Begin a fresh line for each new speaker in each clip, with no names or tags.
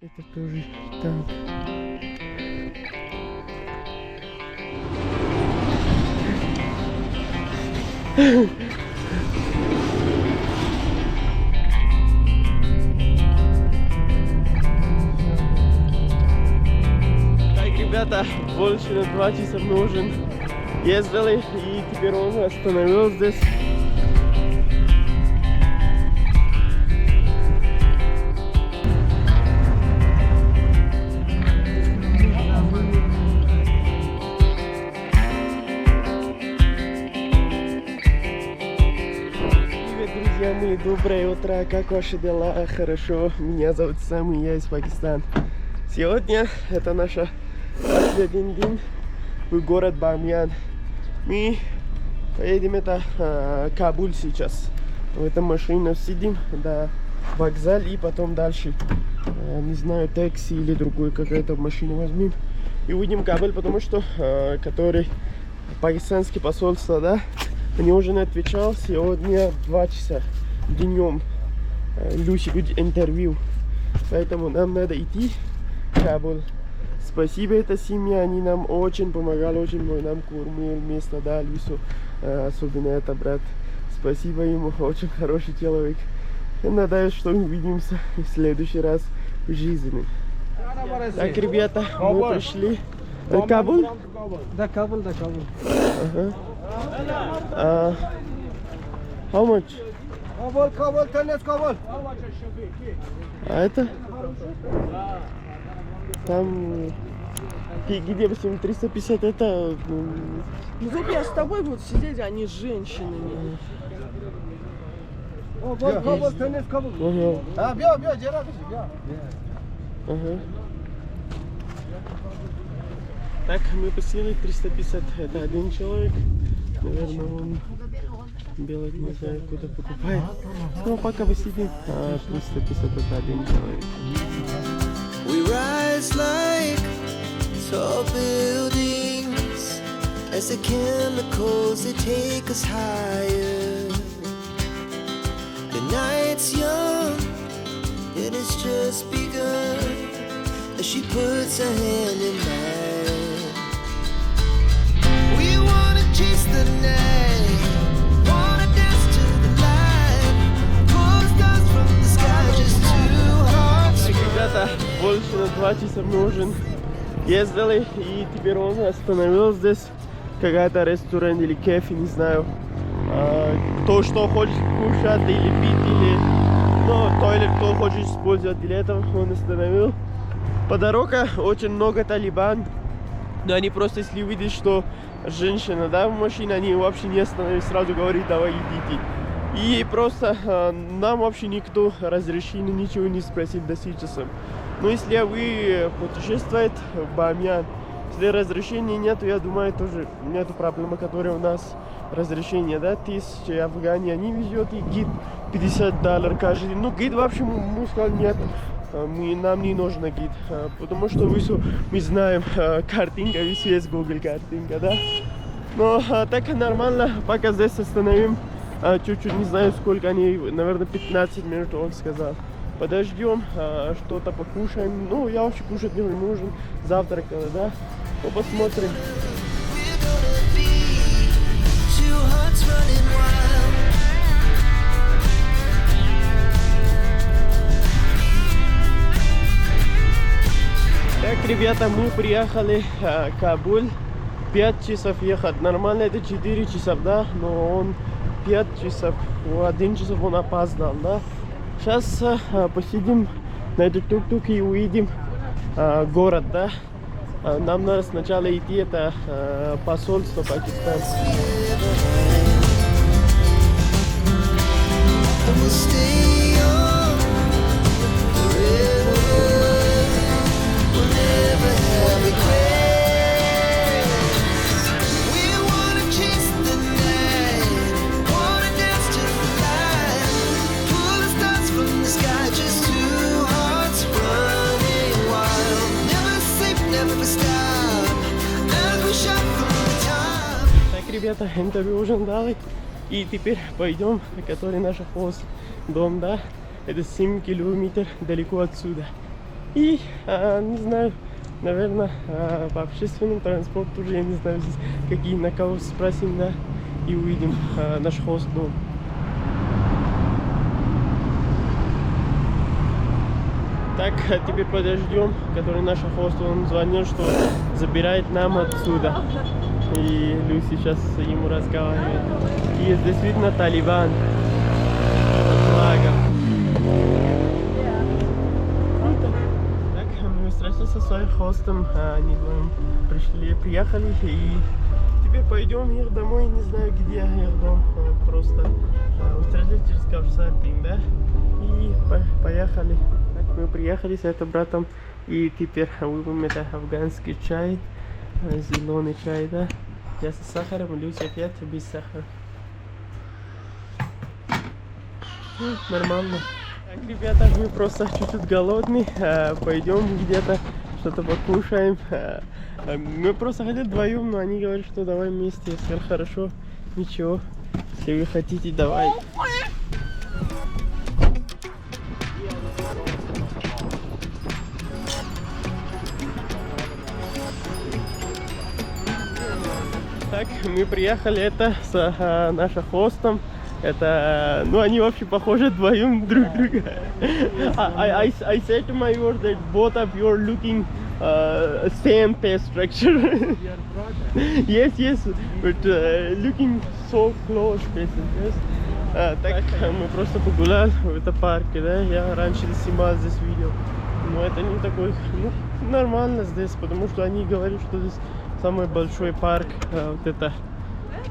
Это тоже так. Так, ребята, больше на 2 часа мы уже ездили, и теперь он остановился здесь. Друзья мои, доброе утро, как ваши дела? Хорошо, меня зовут Сэм, и я из Пакистана. Сегодня это наша последний день в город Бамиян. Мы поедем Кабул сейчас. В этом машине сидим до вокзала и потом дальше, не знаю, такси или другую какую-то машину возьмем. И уйдем в Кабул, потому что который пакистанский посольство, да, они уже не отвечал. Сегодня 2 часа днем Люси интервью, поэтому нам надо идти в Кабул. Спасибо этой семье, они нам очень помогали, очень нам кормили, место дали, все, особенно это брат. Спасибо ему, очень хороший человек. Я надеюсь, что увидимся в следующий раз в жизни. Так, ребята, мы пришли. Кабул?
Да, Кабул, да, Кабул.
How much?
Кабул, теннис, Кабул.
А это? Там где 350, это...
Ну вот я с тобой буду сидеть, а не с женщинами.
Кабул, теннис, Кабул.
Ага.
Бьё, Джерар, бьё.
Ага. Так, мы посели 350, это один человек. Наверное, он белок не знаю, куда покупает. Но пока посидим, 350 это один человек.
We rise like tall buildings as the chemicals they take us higher. The night's young, it has just begun as she puts her hand in mine. We wanna chase the night, wanna dance to the light, pull stars from the sky, just two hearts.
Ребята, больше на 2 часа мы уже ездили, и теперь он остановился здесь. Какая-то ресторан или кафе, не знаю. Кто что хочет кушать или пить, или туалет, кто хочет использовать. Для этого он остановил. По дороге очень много талибан. Но они просто, если увидят, что женщина, да, в машине, они вообще не остановились, сразу говорят, давай идите. И просто нам вообще никто разрешения, ничего не спросил до сейчас. Но если вы путешествуете в Бамиян, если разрешения нет, я думаю, тоже нету проблемы, которые у нас разрешение, да, 1000 афгани, они везет и гид $50 каждый день. Ну, гид вообще, мы сказали, нет. Нам не нужен гид, потому что мы знаем картинка, весь есть Google картинка, да. Но так нормально, пока здесь остановим, чуть-чуть, не знаю сколько они, наверное 15 минут, он сказал. Подождем, что-то покушаем. Ну, я вообще кушать не нужен, завтрак, да. Ну, посмотрим. Так, ребята, мы приехали в Кабул. 5 часов ехать. Нормально это 4 часа, да? Но он 5 часов, 1 часов он опоздал, да? Сейчас посидим на этот тук-тук и уедем в город, да? Нам надо сначала идти, это посольство Пакистана. Ребята, интервью уже дали, и теперь пойдем, который наш хост дом, да, это 7 километров далеко отсюда. И, не знаю, наверное, по общественному транспорту уже, я не знаю, здесь какие, на кого спросим, да, и увидим наш хост-дом. Так, теперь подождем, который наш хост, он звонил, что забирает нам отсюда. И Люси сейчас ему разговаривает. И здесь видно Талибан. Флага. Так, мы встретились со своим хостом, они вдвоем приехали, и теперь пойдем их домой, не знаю где их дом, просто встретились через каучсерфинг, да, и поехали. Так, мы приехали с этим братом, и теперь выпьем это афганский чай, зеленый чай, да, я с сахаром, Люся опять без сахара. Нормально. Так, ребята, мы просто чуть-чуть голодны, пойдем где-то что-то покушаем. Мы просто хотели вдвоем, но они говорят, что давай вместе. Я сказал, хорошо, ничего, если вы хотите, давай. Так, мы приехали это с нашим хостом. Это, ну, они вообще похожи вдвоем друг друга. I said to my viewers that both of you are looking same face structure. Yes, but looking so close faces. Yes. Так, мы просто погуляли в этом парке, да. Я раньше снимал здесь видео, но это не такой, ну, нормально здесь, потому что они говорят, что здесь самый большой парк. Вот это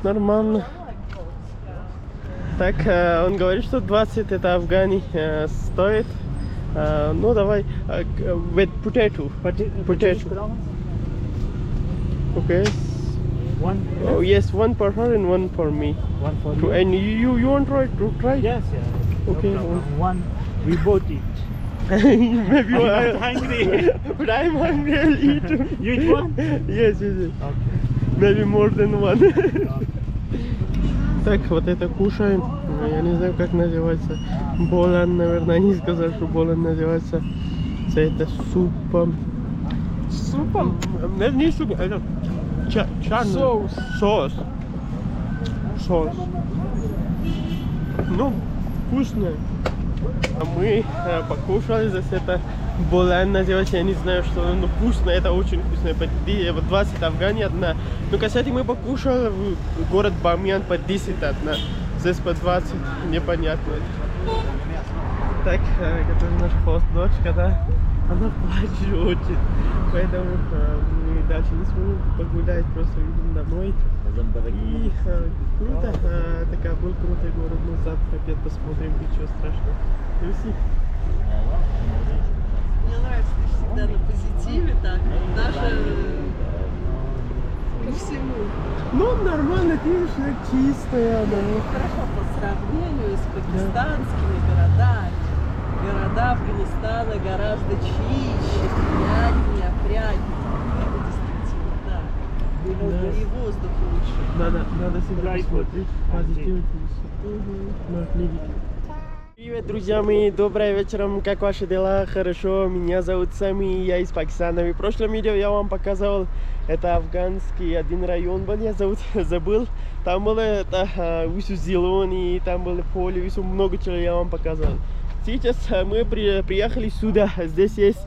нормально. Так, он говорит, что 20 это афгани стоит. Ну давай, with potato. Potato. Okay.
One.
Oh yes, one for her and one for me.
One for you.
And you want to try?
Yes, yes.
Okay.
No problem. One. We both eat.
Maybe
I'm
one.
not hungry.
But I'm hungry. I'll eat.
You eat one?
Yes.
Okay.
Maybe more than one. Так, вот это кушаем. Я не знаю, как называется. Болан, наверное, они сказали, что болан называется. Это супом.
Супом?
Это не суп, это чарный.
Соус.
Соус. Ну, вкусное. А мы покушали здесь это болан называется, я не знаю, что, но вкусно, это очень вкусно. По 20 афгани одна. Ну, кстати, мы покушали в город Бамьян по 10 одна. Здесь по 20, непонятно. Так, который наш хост, дочка, да, она плачет очень. Поэтому мы дальше не сможем погулять, просто идем домой. И круто, такая был крутой город, мы завтра опять посмотрим, ничего страшного. Люси?
Мне нравится, ты всегда на позитиве, так, даже ко всему.
Ну, нормально, ты видишь, чистая, она.
Хорошо по сравнению с пакистанскими городами. Города Афганистана гораздо чище, приятнее, опрятнее. Это действительно так.
Да.
И воздух лучше.
Надо всегда посмотреть позитивно. Привет, друзья мои, доброе вечером, как ваши дела? Хорошо, меня зовут Сами, я из Пакистана. И в прошлом видео я вам показывал, это афганский один район был, я забыл. Там было это все зеленый, там было поле, все много чего я вам показывал. Сейчас мы приехали сюда, здесь есть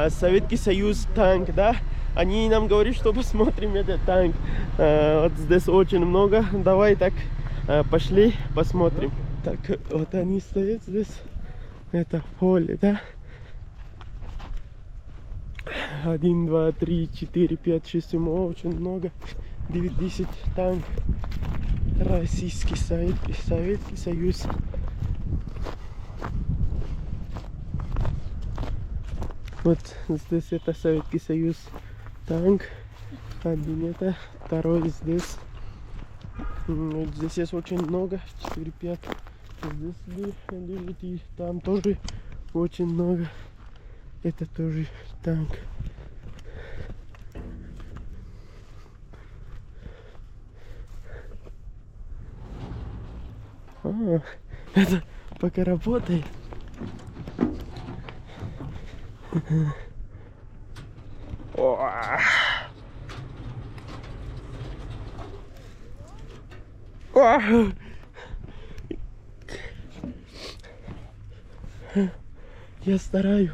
Советский Союз танк, да? Они нам говорят, что посмотрим этот танк. Вот здесь очень много, давай так пошли посмотрим. Так, вот они стоят здесь, это поле, да? 1, 2, 3, 4, 5, 6, 7, очень много. 9, 10 танк. Российский Советский Союз. Вот здесь это Советский Союз танк. Один это, второй здесь. Вот здесь есть очень много, 4-5. Здесь лежит и там тоже очень много. Это тоже танк. Это пока работает. О. О. Я стараюсь.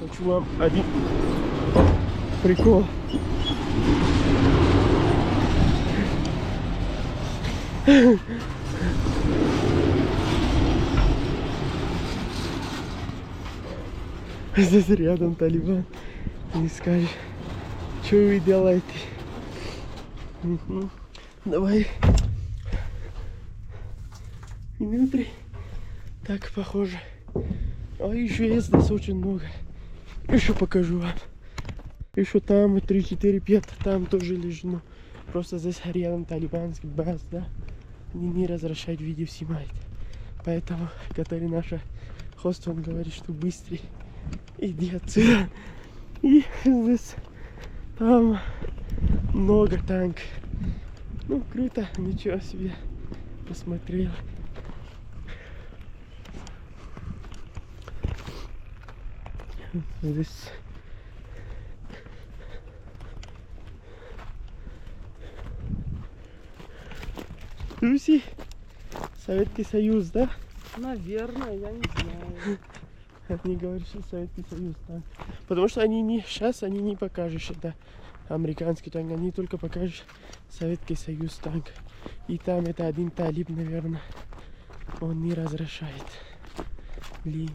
Хочу вам один прикол. Здесь рядом Талибан. Не скажешь, что вы делаете? Давай. Минуты. Так похоже. А еще есть здесь очень много. Еще покажу вам. Еще там 3, 4, 5, там тоже лежно. Просто здесь рядом талибанский баз, да. Они не разрешают видео снимать. Поэтому, который наша хост, он говорит, что быстрее иди отсюда. И здесь там много танков. Ну, круто, ничего себе. Посмотрел. Здесь Руси, Советский Союз, да?
Наверное, я не знаю.
Они говорят, что Советский Союз, да. Потому что они не сейчас они не покажут, это американский танк, они только покажут Советский Союз танк. И там это один талиб, наверное, он не разрешает. Блин.